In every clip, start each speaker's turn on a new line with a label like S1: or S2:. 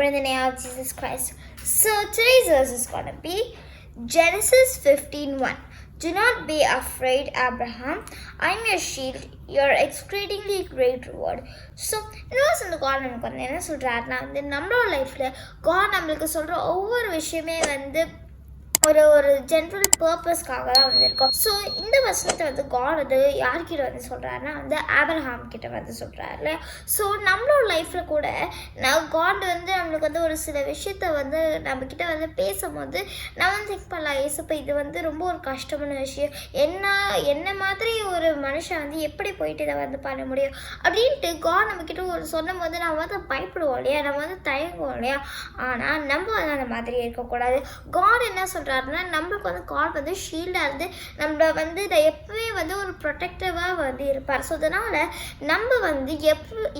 S1: pray in the name of Jesus Christ. So today's verse is going to be Genesis 15:1. Do not be afraid, Abraham. I'm your shield, your exceedingly great reward. So, இந்த God நமக்கு வந்து என்ன சொல்கிறாருன்னா வந்து நம்மளோட லைஃப்பில் God நம்மளுக்கு சொல்கிற ஒவ்வொரு விஷயமே வந்து ஒரு ஜென்ரல் பர்பஸ்க்காக தான் வந்திருக்கோம். ஸோ இந்த வசனத்தை வந்து காட் வந்து யார்கிட்ட வந்து சொல்கிறாருன்னா வந்து ஆபிரகாம் கிட்ட வந்து சொல்கிறாருல. ஸோ நம்மளோட லைஃப்பில் கூட காட் வந்து நம்மளுக்கு வந்து ஒரு சில விஷயத்த வந்து நம்மக்கிட்ட வந்து பேசும்போது நான் வந்து திங்க் பண்ணலாம், ஏசப்பா இது வந்து ரொம்ப ஒரு கஷ்டமான விஷயம், என்ன மாதிரி ஒரு மனுஷன் வந்து எப்படி போயிட்டு இதை வந்து பண்ண முடியும் அப்படின்ட்டு காட் நம்மக்கிட்ட ஒரு சொல்லும் போது நம்ம வந்து பயப்படுவோம் இல்லையா, நம்ம வந்து தயங்குவோம் இல்லையா. ஆனால் நம்ம வந்து அந்த மாதிரி இருக்கக்கூடாது. காட் என்ன சொல்கிறார், நம்மளுக்கு வந்து காட் வந்து ஷீல்டாக இருந்து நம்மளை வந்து இதை எப்பவுமே வந்து ஒரு ப்ரொடெக்டிவாக வந்து இருப்பார். ஸோ அதனால் நம்ம வந்து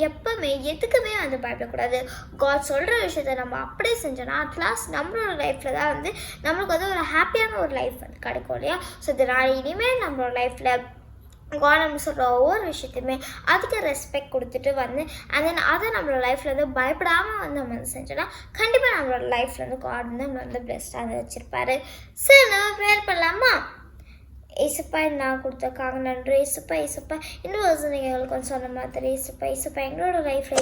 S1: எப்பவுமே எதுக்குமே வந்து பயப்படக்கூடாது. காட் சொல்கிற விஷயத்த நம்ம அப்படியே செஞ்சோன்னா அட்லாஸ்ட் நம்மளோட லைஃப்பில் தான் வந்து நம்மளுக்கு வந்து ஒரு ஹாப்பியான ஒரு லைஃப் வந்து கிடைக்கும் இல்லையா. ஸோ இதனால் இனிமேல் நம்மளோட லைஃப்பில் காட் நம்ம சொல்கிற ஒவ்வொரு விஷயத்தையுமே அதுக்கு ரெஸ்பெக்ட் கொடுத்துட்டு வந்து அண்ட் தென் அதை நம்மளோட லைஃப்பில் வந்து பயப்படாமல் வந்து நம்ம வந்து செஞ்சோன்னா கண்டிப்பாக நம்மளோட லைஃப்பில் வந்து காட் வந்து நம்மளை வந்து பெஸ்ட்டாக வந்து வச்சுருப்பாரு. சரி, நம்ம ப்ரேயர் பண்ணலாமா? ஏசப்பா நான் கொடுத்தக்காக நன்றி. ஏசப்பா இன்னும் நீங்கள் எங்களுக்கு வந்து சொன்ன மாதிரி ஏசப்பா எங்களோட லைஃப்பில்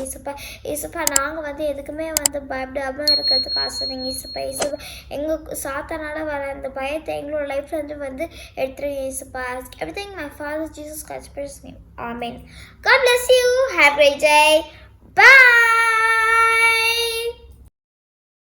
S1: ஏசப்பா நாங்கள் வந்து எதுக்குமே வந்து பயப்படாமல் இருக்கிறதுக்கு ஆசைங்க. ஏசப்பா எங்கள் சாத்தானால் வர அந்த பயத்தை எங்களோட லைஃப்பில் வந்து எடுத்துருங்க. ஏசப்பா everything my father Jesus Christ name. Amen. God bless you. Have a great day. Bye.